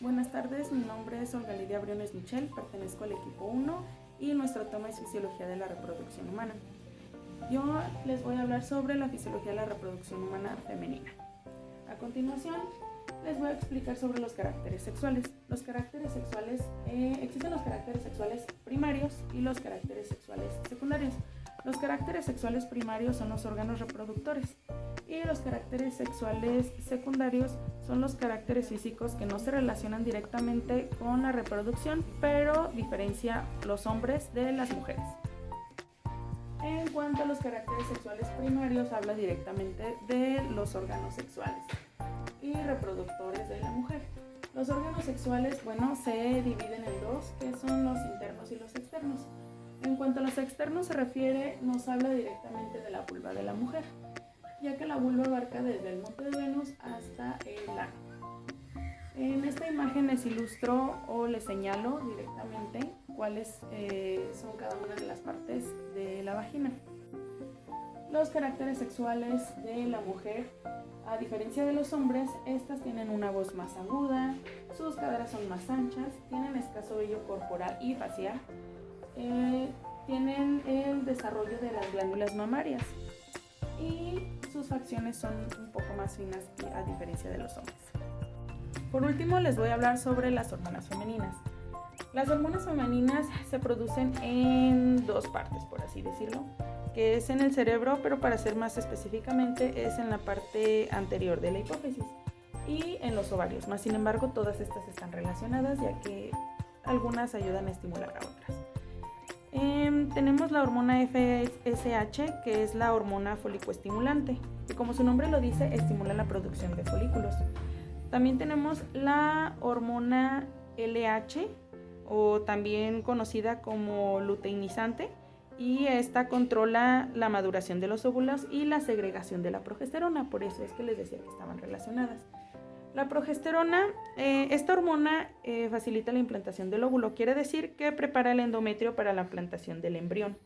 Buenas tardes, mi nombre es Olga Lidia Briones Michel, pertenezco al equipo 1 y nuestro tema es Fisiología de la Reproducción Humana. Yo les voy a hablar sobre la fisiología de la reproducción humana femenina. A continuación, les voy a explicar sobre los caracteres sexuales. Existen los caracteres sexuales primarios y los caracteres sexuales secundarios. Los caracteres sexuales primarios son los órganos reproductores y los caracteres sexuales secundarios son los caracteres físicos que no se relacionan directamente con la reproducción, pero diferencia los hombres de las mujeres. En cuanto a los caracteres sexuales primarios, habla directamente de los órganos sexuales y reproductores de la mujer. Los órganos sexuales, se dividen en dos, que son los internos y los externos. En cuanto a los externos se refiere, nos habla directamente de la vulva de la mujer, ya que la vulva abarca desde el monte de Venus hasta el ano. En esta imagen les ilustro o les señalo directamente cuáles son cada una de las partes de la vagina. Los caracteres sexuales de la mujer, a diferencia de los hombres, estas tienen una voz más aguda, sus caderas son más anchas, tienen escaso vello corporal y facial, tienen el desarrollo de las glándulas mamarias y sus facciones son un poco más finas a diferencia de los hombres. Por último, les voy a hablar sobre las hormonas femeninas. Las hormonas femeninas se producen en dos partes, por así decirlo, que es en el cerebro, pero para ser más específicamente es en la parte anterior de la hipófisis y en los ovarios. Más sin embargo, todas estas están relacionadas, ya que algunas ayudan a estimular a otras. Tenemos la hormona FSH, que es la hormona folicoestimulante, que como su nombre lo dice, estimula la producción de folículos. También tenemos la hormona LH, o también conocida como luteinizante, y esta controla la maduración de los óvulos y la segregación de la progesterona, por eso es que les decía que estaban relacionadas. La progesterona, esta hormona facilita la implantación del óvulo, quiere decir que prepara el endometrio para la implantación del embrión.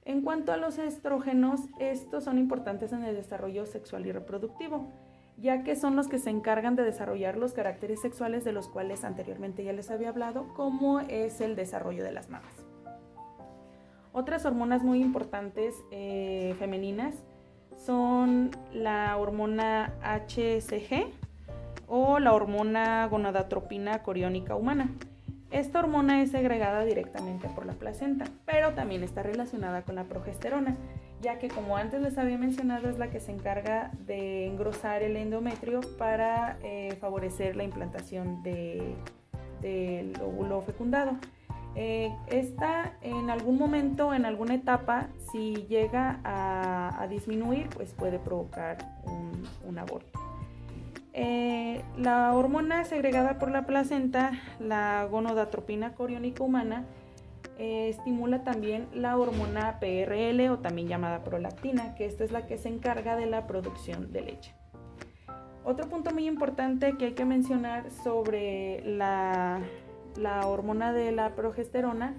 En cuanto a los estrógenos, estos son importantes en el desarrollo sexual y reproductivo, ya que son los que se encargan de desarrollar los caracteres sexuales de los cuales anteriormente ya les había hablado, como es el desarrollo de las mamas. Otras hormonas muy importantes femeninas son la hormona HCG o la hormona gonadotropina coriónica humana. Esta hormona es segregada directamente por la placenta, pero también está relacionada con la progesterona, ya que como antes les había mencionado es la que se encarga de engrosar el endometrio para favorecer la implantación del óvulo fecundado. Esta en algún momento, en alguna etapa, si llega a disminuir, pues puede provocar un aborto. La hormona segregada por la placenta, la gonadotropina coriónica humana, estimula también la hormona PRL o también llamada prolactina, que esta es la que se encarga de la producción de leche. Otro punto muy importante que hay que mencionar sobre la hormona de la progesterona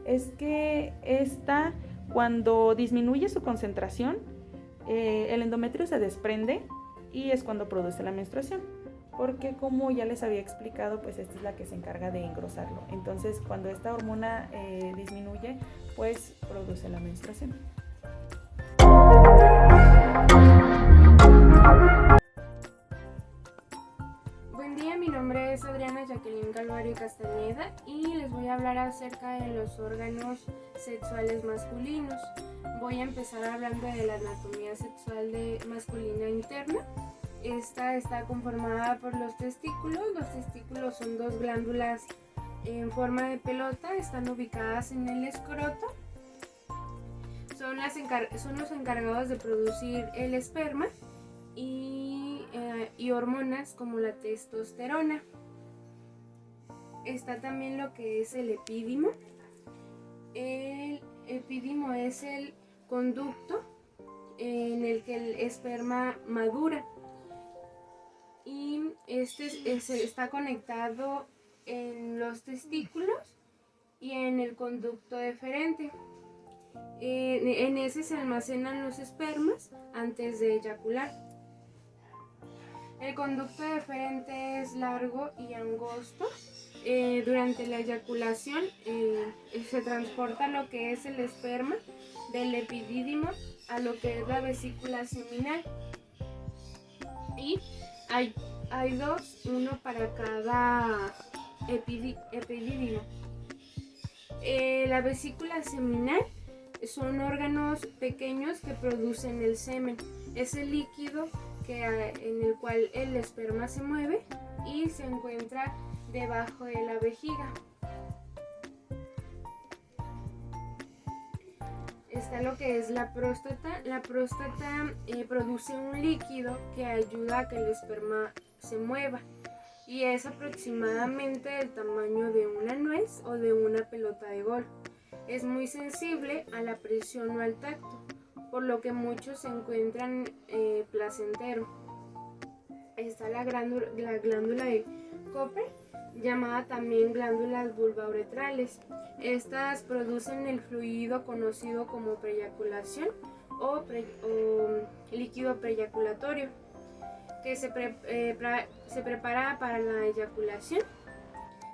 es que esta, cuando disminuye su concentración, el endometrio se desprende y es cuando produce la menstruación, porque como ya les había explicado, pues esta es la que se encarga de engrosarlo. Entonces, cuando esta hormona disminuye, pues produce la menstruación. Buen día, mi nombre es Adriana Jacqueline Calvario Castañeda y les voy a hablar acerca de los órganos sexuales masculinos. Voy a empezar hablando de la anatomía sexual masculina interna. Esta está conformada por los testículos. Los testículos son dos glándulas en forma de pelota, están ubicadas en el escroto. Son los encargados de producir el esperma y hormonas como la testosterona. Está también lo que es el epídimo. El epídimo es el conducto en el que el esperma madura y está conectado en los testículos y en el conducto deferente. En ese se almacenan los espermas antes de eyacular. El conducto deferente es largo y angosto. Durante la eyaculación se transporta lo que es el esperma del epidídimo a lo que es la vesícula seminal. Y hay dos, uno para cada epidídimo. La vesícula seminal son órganos pequeños que producen el semen. Es el líquido en el cual el esperma se mueve y se encuentra debajo de la vejiga. Está lo que es la próstata. La próstata produce un líquido que ayuda a que el esperma se mueva y es aproximadamente del tamaño de una nuez o de una pelota de golf. Es muy sensible a la presión o al tacto, por lo que muchos se encuentran placentero. Está la glándula de Cooper, llamada también glándulas vulvauretrales. Estas producen el fluido conocido como preeyaculación o líquido preeyaculatorio, que se prepara para la eyaculación.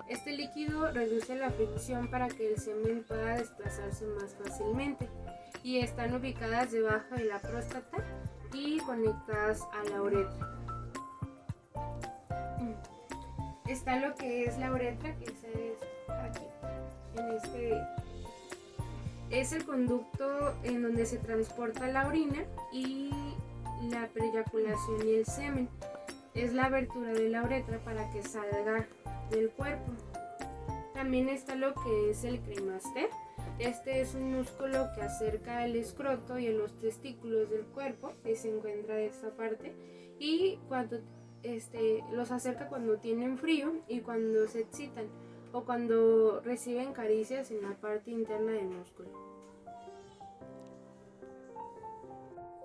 Este líquido reduce la fricción para que el semen pueda desplazarse más fácilmente y están ubicadas debajo de la próstata y conectadas a la uretra. Está lo que es la uretra, que es aquí, es el conducto en donde se transporta la orina y la preeyaculación y el semen. Es la abertura de la uretra para que salga del cuerpo. También está lo que es el cremaster. Este es un músculo que acerca el escroto y los testículos del cuerpo, que se encuentra de esta parte, y cuando los acerca cuando tienen frío y cuando se excitan o cuando reciben caricias en la parte interna del músculo.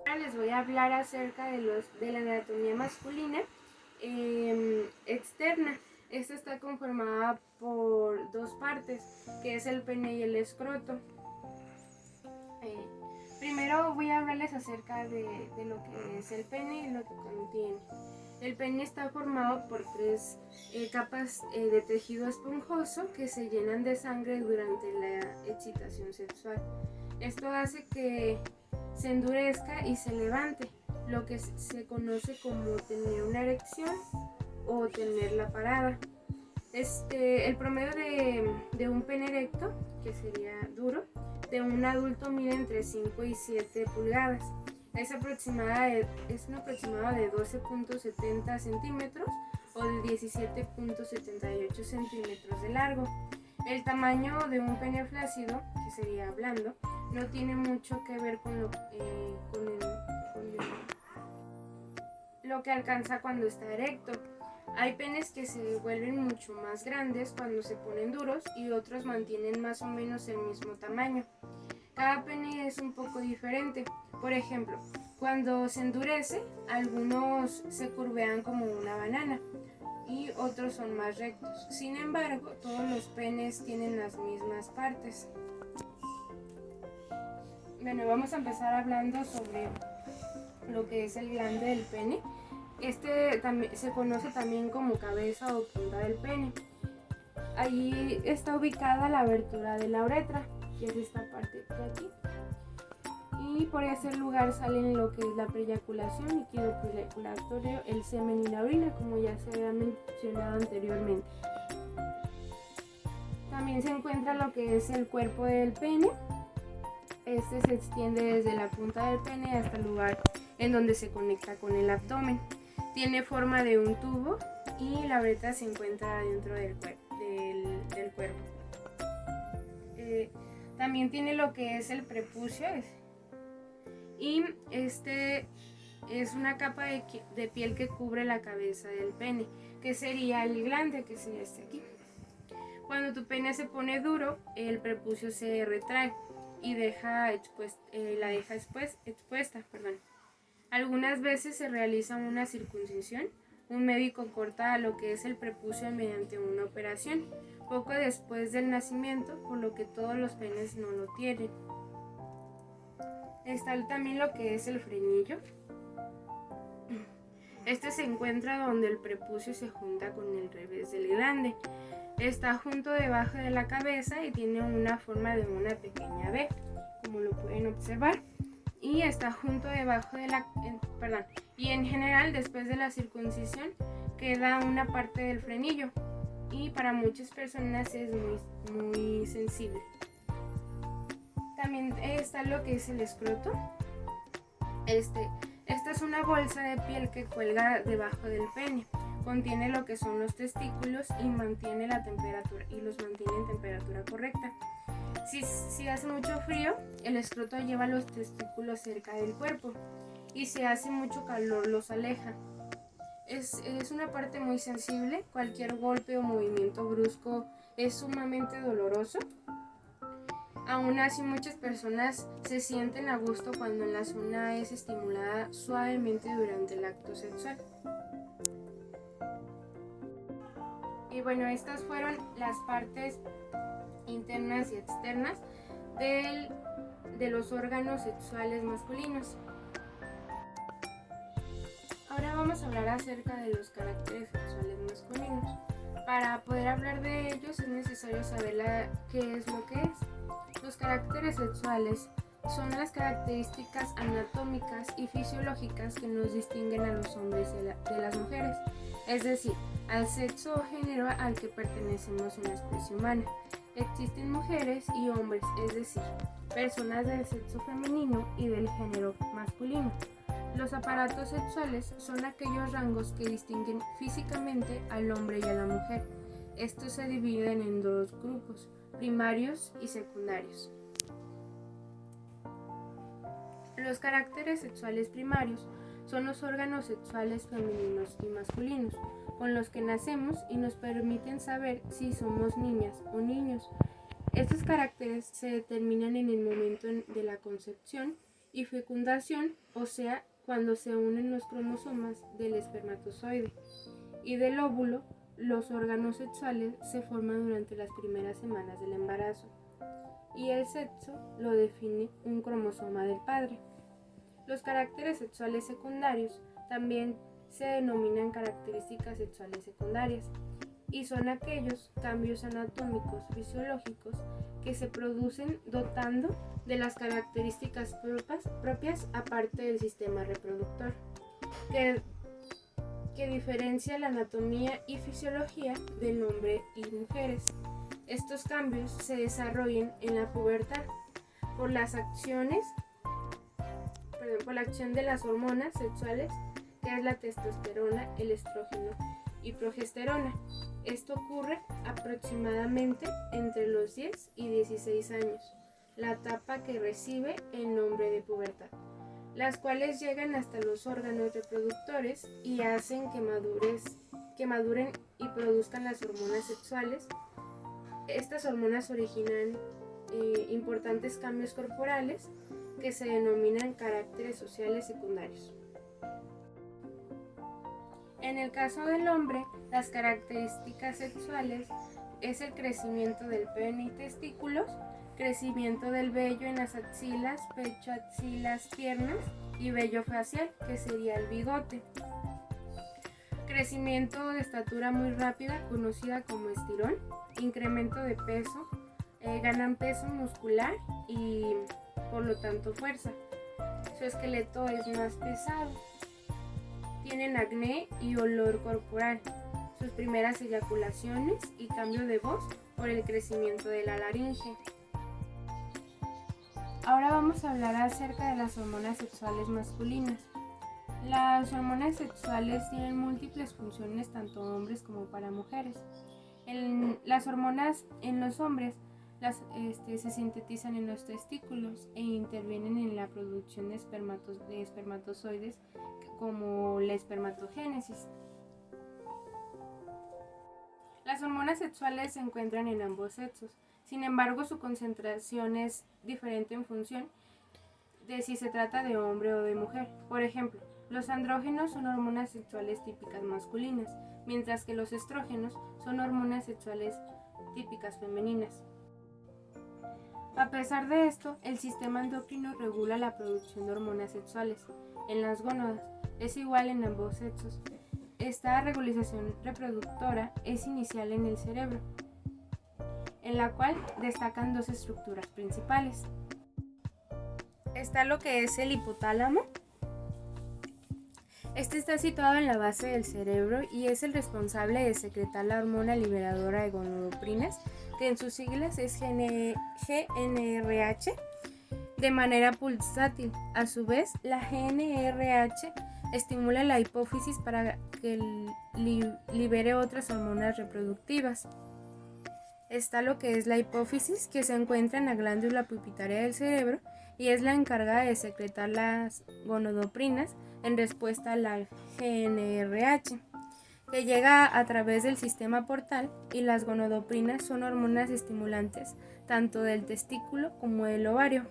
Ahora les voy a hablar acerca de la anatomía masculina externa. Esta está conformada por dos partes, que es el pene y el escroto. Primero voy a hablarles acerca de lo que es el pene y lo que contiene. El pene está formado por tres capas de tejido esponjoso que se llenan de sangre durante la excitación sexual. Esto hace que se endurezca y se levante, lo que se conoce como tener una erección o tener la parada. El promedio de un pene erecto, que sería duro, de un adulto mide entre 5 y 7 pulgadas. Es un aproximado de 12.70 centímetros o de 17.78 centímetros de largo. El tamaño de un pene flácido, que sería blando, no tiene mucho que ver con lo que alcanza cuando está erecto. Hay penes que se vuelven mucho más grandes cuando se ponen duros y otros mantienen más o menos el mismo tamaño. Cada pene es un poco diferente. Por ejemplo, cuando se endurece, algunos se curvean como una banana y otros son más rectos. Sin embargo, todos los penes tienen las mismas partes. Bueno, vamos a empezar hablando sobre lo que es el glande del pene. También se conoce también como cabeza o punta del pene. Allí está ubicada la abertura de la uretra, que es esta parte de aquí. Y por ese lugar salen lo que es la preeyaculación, líquido preeyaculatorio, el semen y la orina, como ya se había mencionado anteriormente. También se encuentra lo que es el cuerpo del pene. Este se extiende desde la punta del pene hasta el lugar en donde se conecta con el abdomen. Tiene forma de un tubo y la uretra se encuentra dentro del cuerpo. También tiene lo que es el prepucio y este es una capa de piel que cubre la cabeza del pene, que sería el glande, que sería este aquí. Cuando tu pene se pone duro, el prepucio se retrae y la deja expuesta. Algunas veces se realiza una circuncisión. Un médico corta lo que es el prepucio mediante una operación, poco después del nacimiento, por lo que todos los penes no lo tienen. Está también lo que es el frenillo. Este se encuentra donde el prepucio se junta con el revés del glande. Está junto debajo de la cabeza y tiene una forma de una pequeña V, como lo pueden observar. Y está junto debajo de la... Y en general, después de la circuncisión, queda una parte del frenillo. Y para muchas personas es muy sensible. También está lo que es el escroto. Esta es una bolsa de piel que cuelga debajo del pene. Contiene lo que son los testículos y mantiene la temperatura y los mantiene en temperatura correcta. Si hace mucho frío, el escroto lleva los testículos cerca del cuerpo y si hace mucho calor los aleja. Es una parte muy sensible. Cualquier golpe o movimiento brusco es sumamente doloroso. Aún así, muchas personas se sienten a gusto cuando la zona es estimulada suavemente durante el acto sexual. Y bueno, estas fueron las partes internas y externas de los órganos sexuales masculinos. Ahora vamos a hablar acerca de los caracteres sexuales masculinos. Para poder hablar de ellos es necesario saber qué es lo que es. Los caracteres sexuales son las características anatómicas y fisiológicas que nos distinguen a los hombres de las mujeres, es decir, al sexo o género al que pertenecemos en la especie humana. Existen mujeres y hombres, es decir, personas del sexo femenino y del género masculino. Los aparatos sexuales son aquellos rangos que distinguen físicamente al hombre y a la mujer. Estos se dividen en dos grupos, primarios y secundarios. Los caracteres sexuales primarios son los órganos sexuales femeninos y masculinos, con los que nacemos y nos permiten saber si somos niñas o niños. Estos caracteres se determinan en el momento de la concepción y fecundación, o sea, cuando se unen los cromosomas del espermatozoide y del óvulo. Los órganos sexuales se forman durante las primeras semanas del embarazo y el sexo lo define un cromosoma del padre. Los caracteres sexuales secundarios también se denominan características sexuales secundarias y son aquellos cambios anatómicos fisiológicos que se producen dotando de las características propias aparte del sistema reproductor, que diferencia la anatomía y fisiología del hombre y mujeres. Estos cambios se desarrollan en la pubertad por la acción de las hormonas sexuales, que es la testosterona, el estrógeno y progesterona. Esto ocurre aproximadamente entre los 10 y 16 años, la etapa que recibe el nombre de pubertad, las cuales llegan hasta los órganos reproductores y hacen que maduren y produzcan las hormonas sexuales. Estas hormonas originan importantes cambios corporales que se denominan caracteres sociales secundarios. En el caso del hombre, las características sexuales es el crecimiento del pene y testículos, crecimiento del vello en las axilas, pecho, axilas, piernas y vello facial, que sería el bigote. Crecimiento de estatura muy rápida, conocida como estirón, incremento de peso, ganan peso muscular y por lo tanto fuerza. Su esqueleto es más pesado. Tienen acné y olor corporal. Sus primeras eyaculaciones y cambio de voz por el crecimiento de la laringe. Ahora vamos a hablar acerca de las hormonas sexuales masculinas. Las hormonas sexuales tienen múltiples funciones tanto hombres como para mujeres. Las hormonas en los hombres se sintetizan en los testículos e intervienen en la producción de espermatozoides como la espermatogénesis. Las hormonas sexuales se encuentran en ambos sexos, sin embargo su concentración es diferente en función de si se trata de hombre o de mujer. Por ejemplo, los andrógenos son hormonas sexuales típicas masculinas, mientras que los estrógenos son hormonas sexuales típicas femeninas. A pesar de esto, el sistema endocrino regula la producción de hormonas sexuales en las gónadas, es igual en ambos sexos. Esta regularización reproductora es inicial en el cerebro, en la cual destacan dos estructuras principales. Está lo que es el hipotálamo. Este está situado en la base del cerebro y es el responsable de secretar la hormona liberadora de gonadotrinas, que en sus siglas es GnRH, de manera pulsátil. A su vez, la GnRH estimula la hipófisis para que libere otras hormonas reproductivas. Está lo que es la hipófisis, que se encuentra en la glándula pituitaria del cerebro y es la encargada de secretar las gonadotrinas en respuesta a la GnRH, que llega a través del sistema portal, y las gonadotrinas son hormonas estimulantes tanto del testículo como del ovario.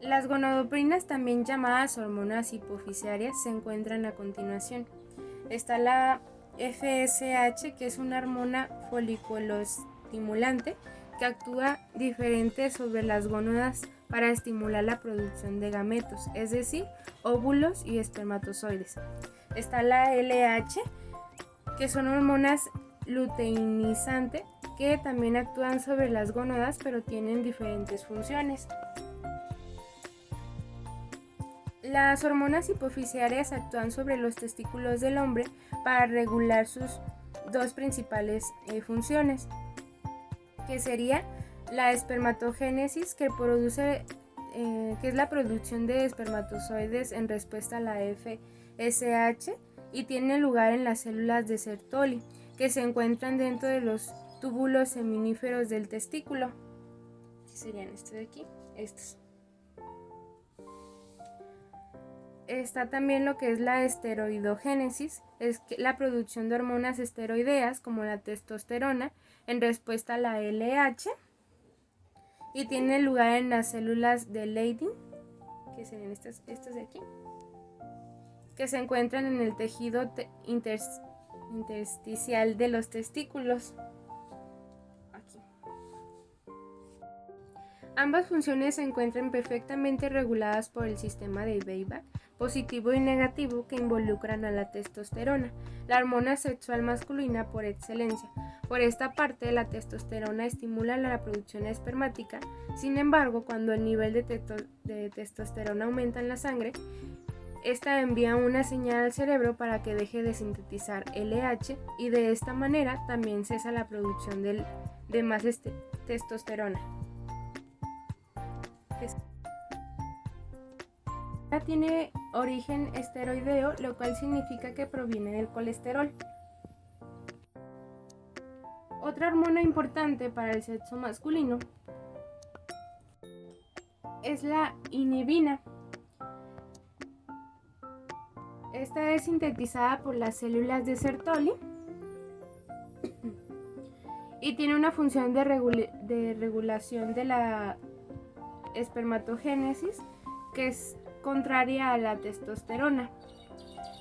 Las gonadotrinas, también llamadas hormonas hipofisiarias, se encuentran a continuación. Está la FSH, que es una hormona foliculoestimulante que actúa diferente sobre las gónadas para estimular la producción de gametos, es decir, óvulos y espermatozoides. Está la LH, que son hormonas luteinizantes que también actúan sobre las gónadas, pero tienen diferentes funciones. Las hormonas hipofisiarias actúan sobre los testículos del hombre para regular sus dos principales funciones, que sería la espermatogénesis, que es la producción de espermatozoides en respuesta a la FSH, y tiene lugar en las células de Sertoli, que se encuentran dentro de los túbulos seminíferos del testículo. ¿Qué serían estos de aquí? Estos. Está también lo que es la esteroidogénesis, es la producción de hormonas esteroideas como la testosterona en respuesta a la LH, y tiene lugar en las células de Leydig, que serían estos de aquí, que se encuentran en el tejido intersticial de los testículos. Aquí. Ambas funciones se encuentran perfectamente reguladas por el sistema de Beigbach, positivo y negativo, que involucran a la testosterona, la hormona sexual masculina por excelencia. Por esta parte, la testosterona estimula la producción espermática. Sin embargo, cuando el nivel de testosterona aumenta en la sangre, esta envía una señal al cerebro para que deje de sintetizar LH, y de esta manera también cesa la producción de más testosterona. Tiene origen esteroideo, lo cual significa que proviene del colesterol. Otra hormona importante para el sexo masculino es la inhibina. Esta es sintetizada por las células de Sertoli y tiene una función de regulación de la espermatogénesis, que es contraria a la testosterona.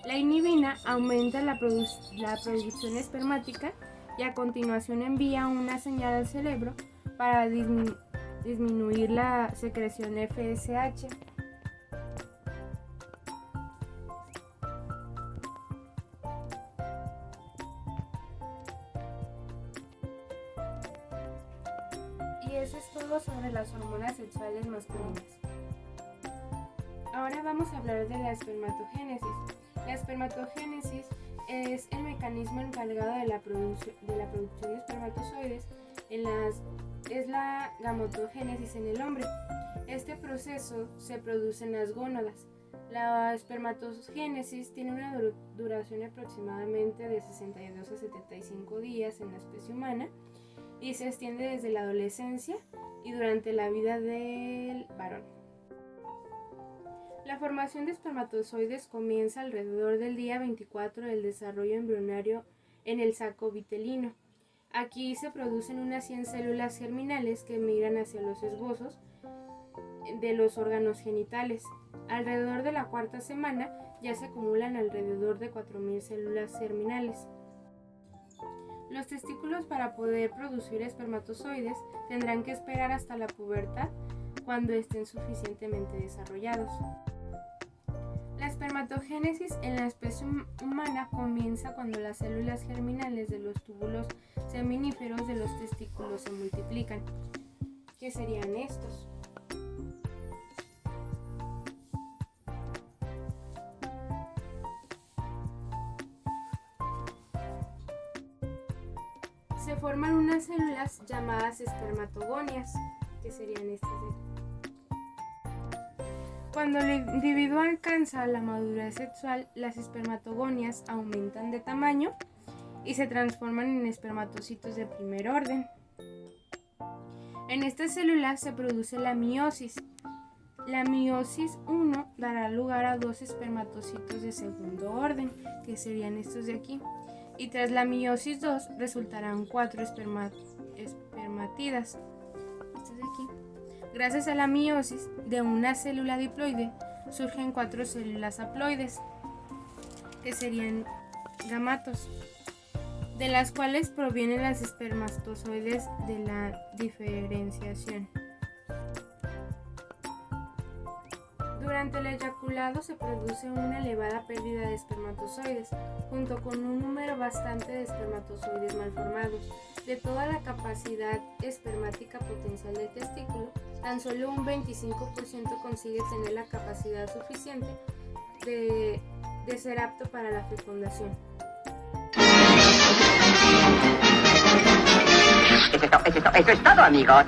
La inhibina aumenta la producción espermática y a continuación envía una señal al cerebro para disminuir la secreción FSH. Y eso es todo sobre las hormonas sexuales masculinas. Ahora vamos a hablar de la espermatogénesis. La espermatogénesis es el mecanismo encargado de la producción de espermatozoides. Es la gametogénesis en el hombre. Este proceso se produce en las gónadas. La espermatogénesis tiene una duración aproximadamente de 62 a 75 días en la especie humana y se extiende desde la adolescencia y durante la vida del varón. La formación de espermatozoides comienza alrededor del día 24 del desarrollo embrionario en el saco vitelino. Aquí se producen unas 100 células germinales que migran hacia los esbozos de los órganos genitales. Alrededor de la cuarta semana ya se acumulan alrededor de 4.000 células germinales. Los testículos, para poder producir espermatozoides, tendrán que esperar hasta la pubertad, cuando estén suficientemente desarrollados. La espermatogénesis en la especie humana comienza cuando las células germinales de los túbulos seminíferos de los testículos se multiplican. ¿Qué serían estos? Se forman unas células llamadas espermatogonias, que serían estas de aquí. Cuando el individuo alcanza la madurez sexual, las espermatogonias aumentan de tamaño y se transforman en espermatocitos de primer orden. En estas células se produce la meiosis. La meiosis 1 dará lugar a 2 espermatocitos de segundo orden, que serían estos de aquí. Y tras la meiosis 2 resultarán 4 espermatidas, estos de aquí. Gracias a la meiosis de una célula diploide surgen 4 células haploides, que serían gametos, de las cuales provienen las espermatozoides de la diferenciación. Durante el eyaculado se produce una elevada pérdida de espermatozoides, junto con un número bastante de espermatozoides malformados. De toda la capacidad espermática potencial del testículo, tan solo un 25% consigue tener la capacidad suficiente de ser apto para la fecundación. Eso es todo, amigos.